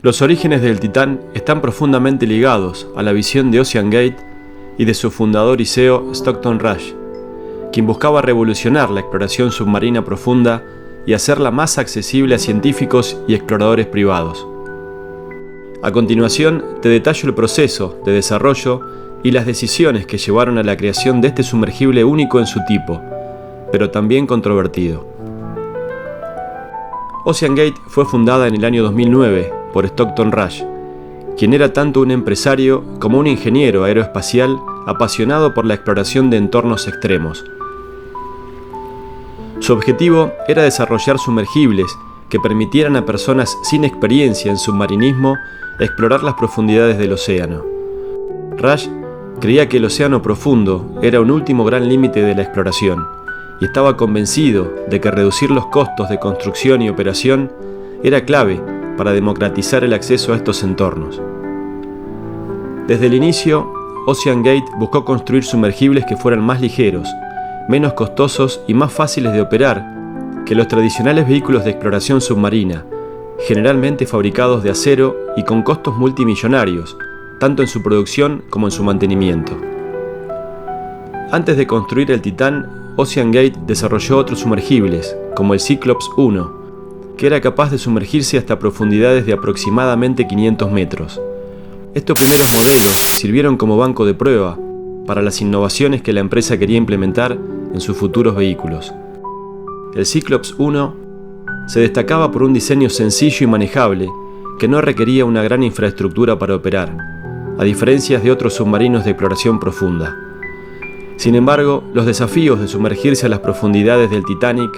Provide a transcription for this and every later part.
Los orígenes del Titán están profundamente ligados a la visión de OceanGate y de su fundador y CEO Stockton Rush, quien buscaba revolucionar la exploración submarina profunda y hacerla más accesible a científicos y exploradores privados. A continuación, te detallo el proceso de desarrollo y las decisiones que llevaron a la creación de este sumergible único en su tipo, pero también controvertido. OceanGate fue fundada en el año 2009 por Stockton Rush, quien era tanto un empresario como un ingeniero aeroespacial apasionado por la exploración de entornos extremos. Su objetivo era desarrollar sumergibles que permitieran a personas sin experiencia en submarinismo explorar las profundidades del océano. Rush creía que el océano profundo era un último gran límite de la exploración y estaba convencido de que reducir los costos de construcción y operación era clave para democratizar el acceso a estos entornos. Desde el inicio, OceanGate buscó construir sumergibles que fueran más ligeros, menos costosos y más fáciles de operar que los tradicionales vehículos de exploración submarina, generalmente fabricados de acero y con costos multimillonarios, tanto en su producción como en su mantenimiento. Antes de construir el Titán, OceanGate desarrolló otros sumergibles, como el Cyclops 1, que era capaz de sumergirse hasta profundidades de aproximadamente 500 metros. Estos primeros modelos sirvieron como banco de prueba para las innovaciones que la empresa quería implementar en sus futuros vehículos. El Cyclops 1 se destacaba por un diseño sencillo y manejable que no requería una gran infraestructura para operar, a diferencia de otros submarinos de exploración profunda. Sin embargo, los desafíos de sumergirse a las profundidades del Titanic,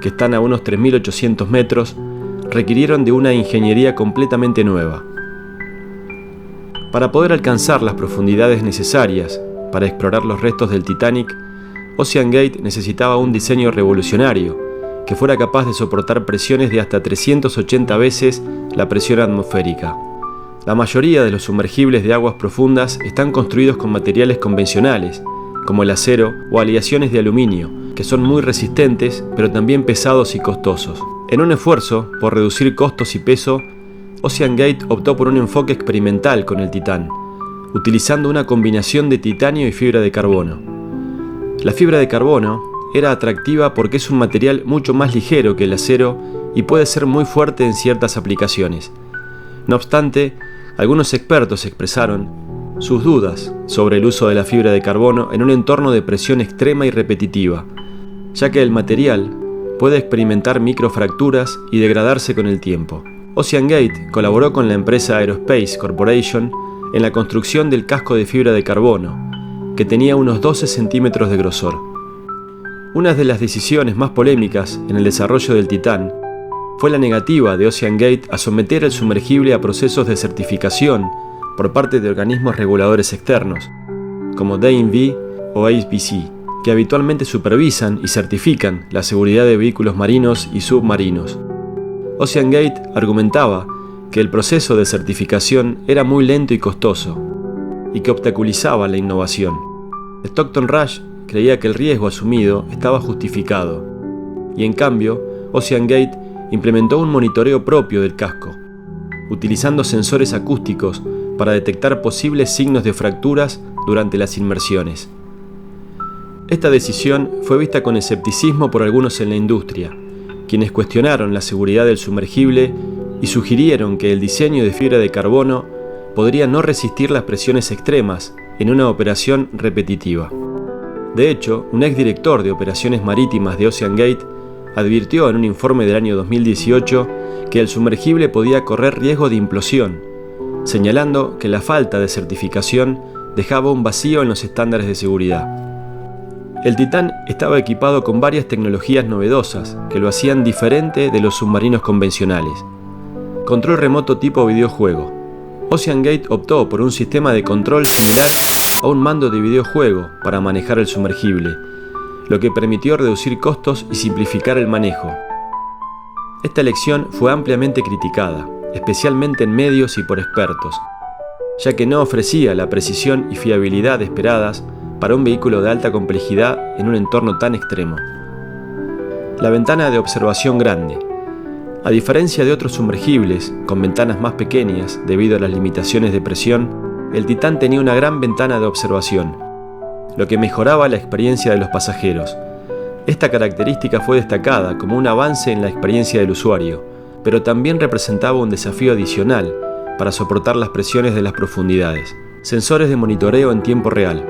que están a unos 3.800 metros, requirieron de una ingeniería completamente nueva. Para poder alcanzar las profundidades necesarias para explorar los restos del Titanic, OceanGate necesitaba un diseño revolucionario que fuera capaz de soportar presiones de hasta 380 veces la presión atmosférica. La mayoría de los sumergibles de aguas profundas están construidos con materiales convencionales, como el acero o aleaciones de aluminio, que son muy resistentes, pero también pesados y costosos. En un esfuerzo por reducir costos y peso, OceanGate optó por un enfoque experimental con el Titán, utilizando una combinación de titanio y fibra de carbono. La fibra de carbono era atractiva porque es un material mucho más ligero que el acero y puede ser muy fuerte en ciertas aplicaciones. No obstante, algunos expertos expresaron sus dudas sobre el uso de la fibra de carbono en un entorno de presión extrema y repetitiva, ya que el material puede experimentar microfracturas y degradarse con el tiempo. OceanGate colaboró con la empresa Aerospace Corporation en la construcción del casco de fibra de carbono, que tenía unos 12 centímetros de grosor. Una de las decisiones más polémicas en el desarrollo del Titán fue la negativa de OceanGate a someter el sumergible a procesos de certificación por parte de organismos reguladores externos, como DNV o ASPC, que habitualmente supervisan y certifican la seguridad de vehículos marinos y submarinos. OceanGate argumentaba que el proceso de certificación era muy lento y costoso, y que obstaculizaba la innovación. Stockton Rush creía que el riesgo asumido estaba justificado, y en cambio, OceanGate implementó un monitoreo propio del casco, utilizando sensores acústicos para detectar posibles signos de fracturas durante las inmersiones. Esta decisión fue vista con escepticismo por algunos en la industria, quienes cuestionaron la seguridad del sumergible y sugirieron que el diseño de fibra de carbono podría no resistir las presiones extremas en una operación repetitiva. De hecho, un exdirector de operaciones marítimas de OceanGate advirtió en un informe del año 2018 que el sumergible podía correr riesgo de implosión, señalando que la falta de certificación dejaba un vacío en los estándares de seguridad. El Titán estaba equipado con varias tecnologías novedosas que lo hacían diferente de los submarinos convencionales. Control remoto tipo videojuego. OceanGate optó por un sistema de control similar a un mando de videojuego para manejar el sumergible, lo que permitió reducir costos y simplificar el manejo. Esta elección fue ampliamente criticada, especialmente en medios y por expertos, ya que no ofrecía la precisión y fiabilidad esperadas para un vehículo de alta complejidad en un entorno tan extremo. La ventana de observación grande. A diferencia de otros sumergibles, con ventanas más pequeñas debido a las limitaciones de presión, el Titán tenía una gran ventana de observación, lo que mejoraba la experiencia de los pasajeros. Esta característica fue destacada como un avance en la experiencia del usuario, pero también representaba un desafío adicional para soportar las presiones de las profundidades. Sensores de monitoreo en tiempo real.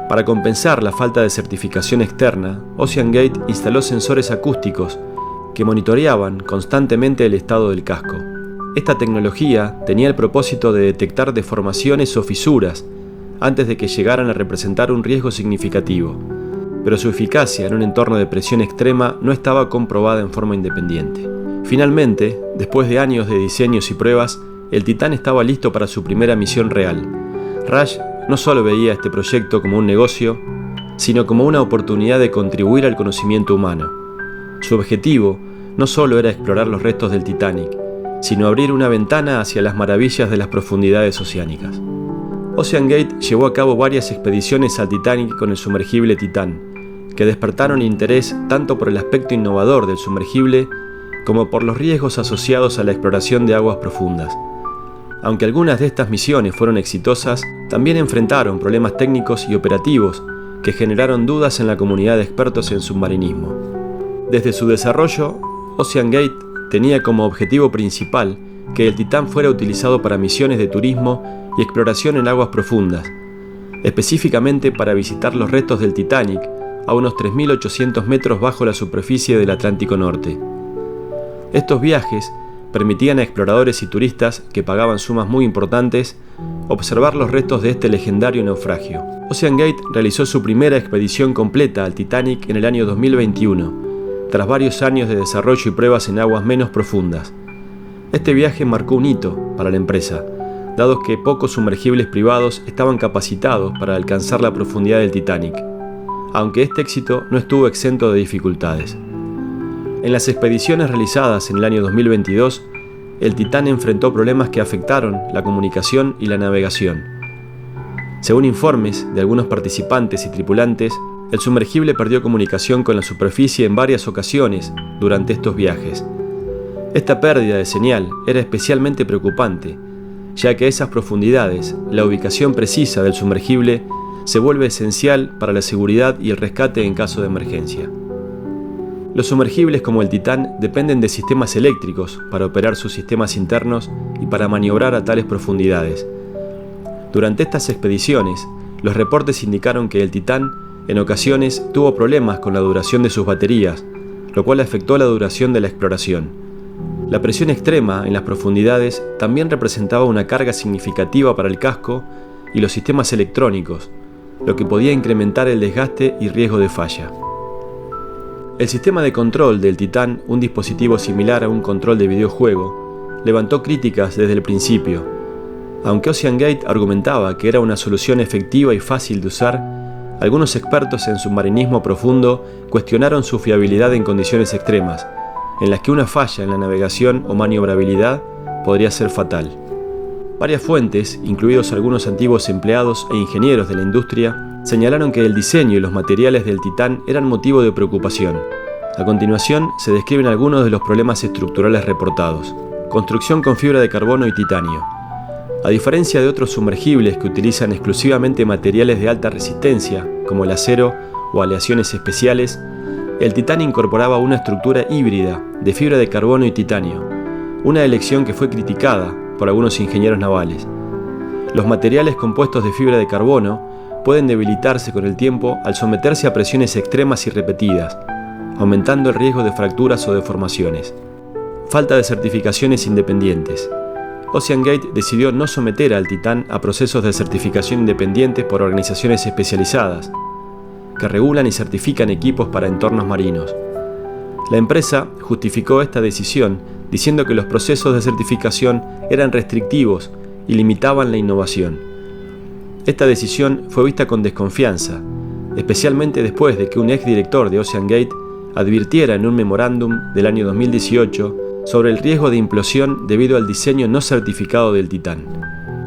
Para compensar la falta de certificación externa, OceanGate instaló sensores acústicos que monitoreaban constantemente el estado del casco. Esta tecnología tenía el propósito de detectar deformaciones o fisuras antes de que llegaran a representar un riesgo significativo, pero su eficacia en un entorno de presión extrema no estaba comprobada en forma independiente. Finalmente, después de años de diseños y pruebas, el Titán estaba listo para su primera misión real. Rush no solo veía este proyecto como un negocio, sino como una oportunidad de contribuir al conocimiento humano. Su objetivo no solo era explorar los restos del Titanic, sino abrir una ventana hacia las maravillas de las profundidades oceánicas. OceanGate llevó a cabo varias expediciones al Titanic con el sumergible Titán, que despertaron interés tanto por el aspecto innovador del sumergible como por los riesgos asociados a la exploración de aguas profundas. Aunque algunas de estas misiones fueron exitosas, también enfrentaron problemas técnicos y operativos que generaron dudas en la comunidad de expertos en submarinismo. Desde su desarrollo, OceanGate tenía como objetivo principal que el Titán fuera utilizado para misiones de turismo y exploración en aguas profundas, específicamente para visitar los restos del Titanic a unos 3.800 metros bajo la superficie del Atlántico Norte. Estos viajes permitían a exploradores y turistas que pagaban sumas muy importantes observar los restos de este legendario naufragio. OceanGate realizó su primera expedición completa al Titanic en el año 2021, tras varios años de desarrollo y pruebas en aguas menos profundas. Este viaje marcó un hito para la empresa, dado que pocos sumergibles privados estaban capacitados para alcanzar la profundidad del Titanic, aunque este éxito no estuvo exento de dificultades. En las expediciones realizadas en el año 2022, el Titán enfrentó problemas que afectaron la comunicación y la navegación. Según informes de algunos participantes y tripulantes, el sumergible perdió comunicación con la superficie en varias ocasiones durante estos viajes. Esta pérdida de señal era especialmente preocupante, ya que a esas profundidades la ubicación precisa del sumergible se vuelve esencial para la seguridad y el rescate en caso de emergencia. Los sumergibles como el Titán dependen de sistemas eléctricos para operar sus sistemas internos y para maniobrar a tales profundidades. Durante estas expediciones, los reportes indicaron que el Titán en ocasiones tuvo problemas con la duración de sus baterías, lo cual afectó la duración de la exploración. La presión extrema en las profundidades también representaba una carga significativa para el casco y los sistemas electrónicos, lo que podía incrementar el desgaste y riesgo de falla. El sistema de control del Titán, un dispositivo similar a un control de videojuego, levantó críticas desde el principio. Aunque OceanGate argumentaba que era una solución efectiva y fácil de usar, algunos expertos en submarinismo profundo cuestionaron su fiabilidad en condiciones extremas, en las que una falla en la navegación o maniobrabilidad podría ser fatal. Varias fuentes, incluidos algunos antiguos empleados e ingenieros de la industria, señalaron que el diseño y los materiales del Titán eran motivo de preocupación. A continuación se describen algunos de los problemas estructurales reportados. Construcción con fibra de carbono y titanio. A diferencia de otros sumergibles que utilizan exclusivamente materiales de alta resistencia, como el acero o aleaciones especiales, el Titán incorporaba una estructura híbrida de fibra de carbono y titanio, una elección que fue criticada por algunos ingenieros navales. Los materiales compuestos de fibra de carbono pueden debilitarse con el tiempo al someterse a presiones extremas y repetidas, aumentando el riesgo de fracturas o deformaciones. Falta de certificaciones independientes. OceanGate decidió no someter al Titán a procesos de certificación independientes por organizaciones especializadas, que regulan y certifican equipos para entornos marinos. La empresa justificó esta decisión diciendo que los procesos de certificación eran restrictivos y limitaban la innovación. Esta decisión fue vista con desconfianza, especialmente después de que un exdirector de OceanGate advirtiera en un memorándum del año 2018 sobre el riesgo de implosión debido al diseño no certificado del Titán.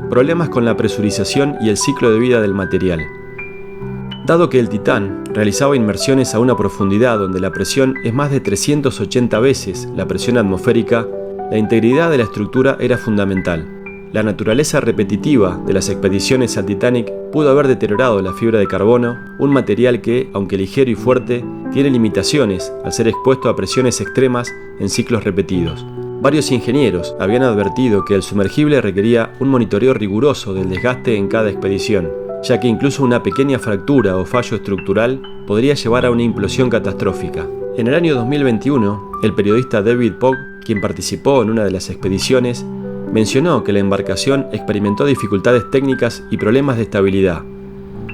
Problemas con la presurización y el ciclo de vida del material. Dado que el Titán realizaba inmersiones a una profundidad donde la presión es más de 380 veces la presión atmosférica, la integridad de la estructura era fundamental. La naturaleza repetitiva de las expediciones al Titanic pudo haber deteriorado la fibra de carbono, un material que, aunque ligero y fuerte, tiene limitaciones al ser expuesto a presiones extremas en ciclos repetidos. Varios ingenieros habían advertido que el sumergible requería un monitoreo riguroso del desgaste en cada expedición, ya que incluso una pequeña fractura o fallo estructural podría llevar a una implosión catastrófica. En el año 2021, el periodista David Pogg, quien participó en una de las expediciones, mencionó que la embarcación experimentó dificultades técnicas y problemas de estabilidad.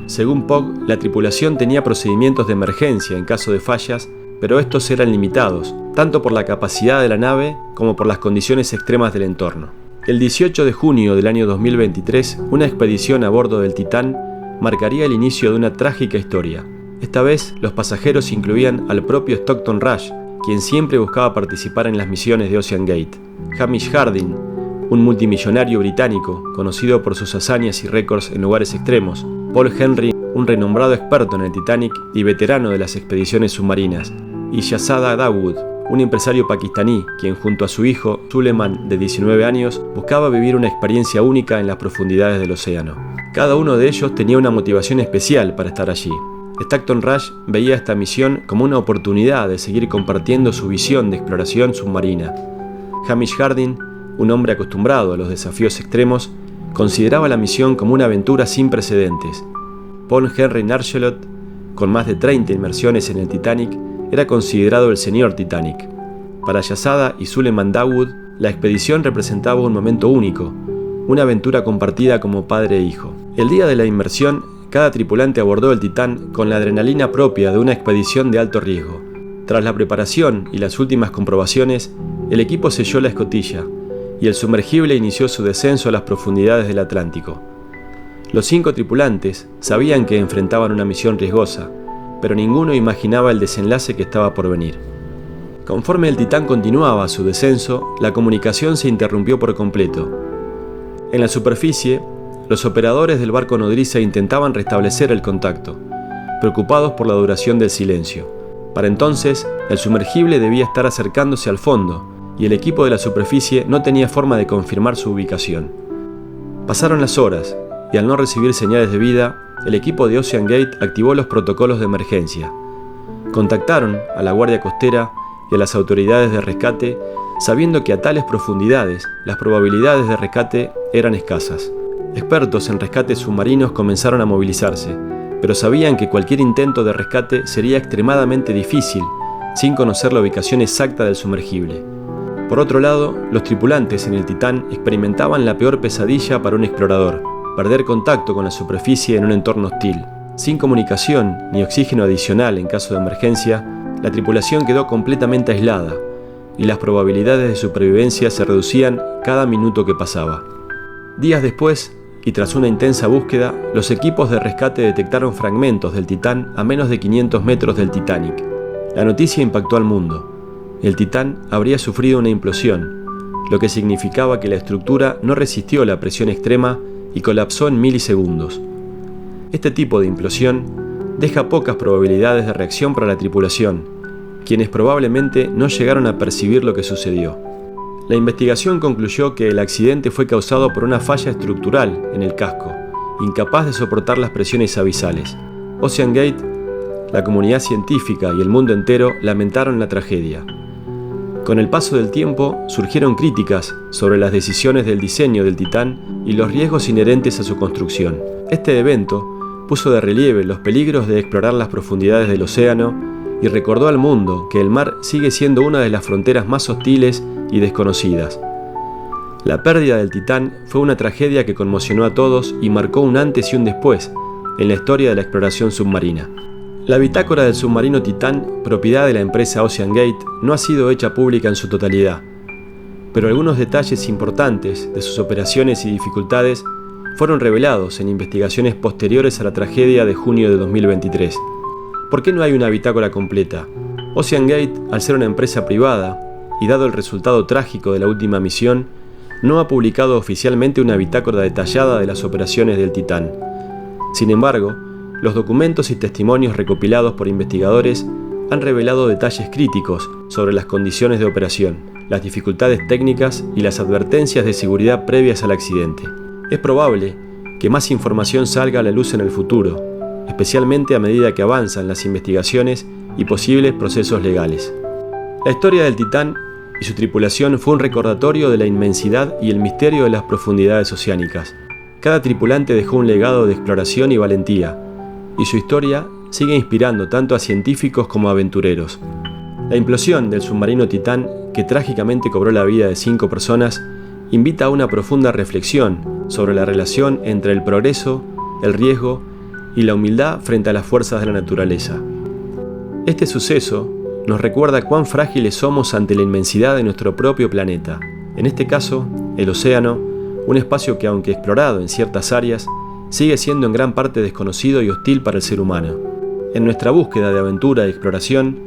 Según Pogg, la tripulación tenía procedimientos de emergencia en caso de fallas, pero estos eran limitados, tanto por la capacidad de la nave como por las condiciones extremas del entorno. El 18 de junio del año 2023, una expedición a bordo del Titán marcaría el inicio de una trágica historia. Esta vez, los pasajeros incluían al propio Stockton Rush, quien siempre buscaba participar en las misiones de Ocean Gate. Hamish Harding, un multimillonario británico conocido por sus hazañas y récords en lugares extremos. Paul Henry, un renombrado experto en el Titanic y veterano de las expediciones submarinas. Y Shahzada Dawood, un empresario pakistaní, quien junto a su hijo, Suleiman, de 19 años, buscaba vivir una experiencia única en las profundidades del océano. Cada uno de ellos tenía una motivación especial para estar allí. Stockton Rush veía esta misión como una oportunidad de seguir compartiendo su visión de exploración submarina. Hamish Harding, un hombre acostumbrado a los desafíos extremos, consideraba la misión como una aventura sin precedentes. Paul Henry Nargelot, con más de 30 inmersiones en el Titanic, era considerado el señor Titanic. Para Shahzada y Suleiman Dawood, la expedición representaba un momento único, una aventura compartida como padre e hijo. El día de la inmersión, cada tripulante abordó el Titán con la adrenalina propia de una expedición de alto riesgo. Tras la preparación y las últimas comprobaciones, el equipo selló la escotilla y el sumergible inició su descenso a las profundidades del Atlántico. Los 5 tripulantes sabían que enfrentaban una misión riesgosa, pero ninguno imaginaba el desenlace que estaba por venir. Conforme el Titán continuaba su descenso, la comunicación se interrumpió por completo. En la superficie, los operadores del barco nodriza intentaban restablecer el contacto, preocupados por la duración del silencio. Para entonces, el sumergible debía estar acercándose al fondo, y el equipo de la superficie no tenía forma de confirmar su ubicación. Pasaron las horas, y al no recibir señales de vida, el equipo de Ocean Gate activó los protocolos de emergencia. Contactaron a la Guardia Costera y a las autoridades de rescate, sabiendo que a tales profundidades las probabilidades de rescate eran escasas. Expertos en rescates submarinos comenzaron a movilizarse, pero sabían que cualquier intento de rescate sería extremadamente difícil, sin conocer la ubicación exacta del sumergible. Por otro lado, los tripulantes en el Titán experimentaban la peor pesadilla para un explorador: perder contacto con la superficie en un entorno hostil. Sin comunicación ni oxígeno adicional en caso de emergencia, la tripulación quedó completamente aislada, y las probabilidades de supervivencia se reducían cada minuto que pasaba. Días después, y tras una intensa búsqueda, los equipos de rescate detectaron fragmentos del Titán a menos de 500 metros del Titanic. La noticia impactó al mundo. El Titán habría sufrido una implosión, lo que significaba que la estructura no resistió la presión extrema y colapsó en milisegundos. Este tipo de implosión deja pocas probabilidades de reacción para la tripulación, quienes probablemente no llegaron a percibir lo que sucedió. La investigación concluyó que el accidente fue causado por una falla estructural en el casco, incapaz de soportar las presiones abisales. Ocean Gate, la comunidad científica y el mundo entero lamentaron la tragedia. Con el paso del tiempo, surgieron críticas sobre las decisiones del diseño del Titán y los riesgos inherentes a su construcción. Este evento puso de relieve los peligros de explorar las profundidades del océano y recordó al mundo que el mar sigue siendo una de las fronteras más hostiles y desconocidas. La pérdida del Titán fue una tragedia que conmocionó a todos y marcó un antes y un después en la historia de la exploración submarina. La bitácora del submarino Titán, propiedad de la empresa Ocean Gate, no ha sido hecha pública en su totalidad, pero algunos detalles importantes de sus operaciones y dificultades fueron revelados en investigaciones posteriores a la tragedia de junio de 2023. ¿Por qué no hay una bitácora completa? Ocean Gate, al ser una empresa privada, y dado el resultado trágico de la última misión, no ha publicado oficialmente una bitácora detallada de las operaciones del Titán. Sin embargo, Los documentos y testimonios recopilados por investigadores han revelado detalles críticos sobre las condiciones de operación, las dificultades técnicas y las advertencias de seguridad previas al accidente. Es probable que más información salga a la luz en el futuro, especialmente a medida que avanzan las investigaciones y posibles procesos legales. La historia del Titán y su tripulación fue un recordatorio de la inmensidad y el misterio de las profundidades oceánicas. Cada tripulante dejó un legado de exploración y valentía, y su historia sigue inspirando tanto a científicos como a aventureros. La implosión del submarino Titán, que trágicamente cobró la vida de 5 personas, invita a una profunda reflexión sobre la relación entre el progreso, el riesgo y la humildad frente a las fuerzas de la naturaleza. Este suceso nos recuerda cuán frágiles somos ante la inmensidad de nuestro propio planeta. En este caso, el océano, un espacio que, aunque explorado en ciertas áreas, sigue siendo en gran parte desconocido y hostil para el ser humano. En nuestra búsqueda de aventura y exploración,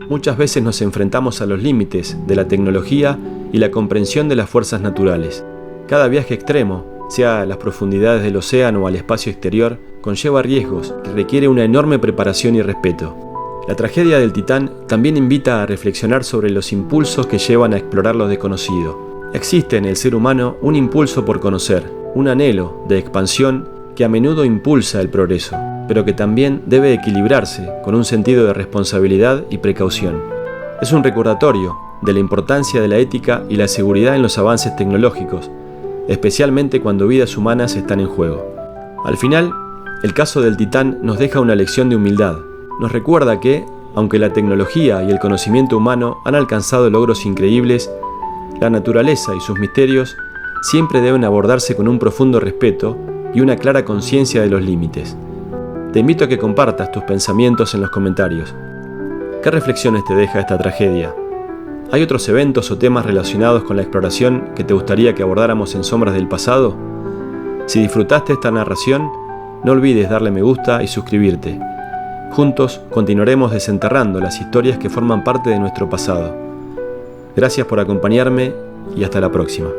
muchas veces nos enfrentamos a los límites de la tecnología y la comprensión de las fuerzas naturales. Cada viaje extremo, sea a las profundidades del océano o al espacio exterior, conlleva riesgos que requiere una enorme preparación y respeto. La tragedia del Titán también invita a reflexionar sobre los impulsos que llevan a explorar lo desconocido. Existe en el ser humano un impulso por conocer, un anhelo de expansión que a menudo impulsa el progreso, pero que también debe equilibrarse con un sentido de responsabilidad y precaución. Es un recordatorio de la importancia de la ética y la seguridad en los avances tecnológicos, especialmente cuando vidas humanas están en juego. Al final, el caso del Titán nos deja una lección de humildad. Nos recuerda que, aunque la tecnología y el conocimiento humano han alcanzado logros increíbles, la naturaleza y sus misterios siempre deben abordarse con un profundo respeto y una clara conciencia de los límites. Te invito a que compartas tus pensamientos en los comentarios. ¿Qué reflexiones te deja esta tragedia? ¿Hay otros eventos o temas relacionados con la exploración que te gustaría que abordáramos en Sombras del Pasado? Si disfrutaste esta narración, no olvides darle me gusta y suscribirte. Juntos continuaremos desenterrando las historias que forman parte de nuestro pasado. Gracias por acompañarme y hasta la próxima.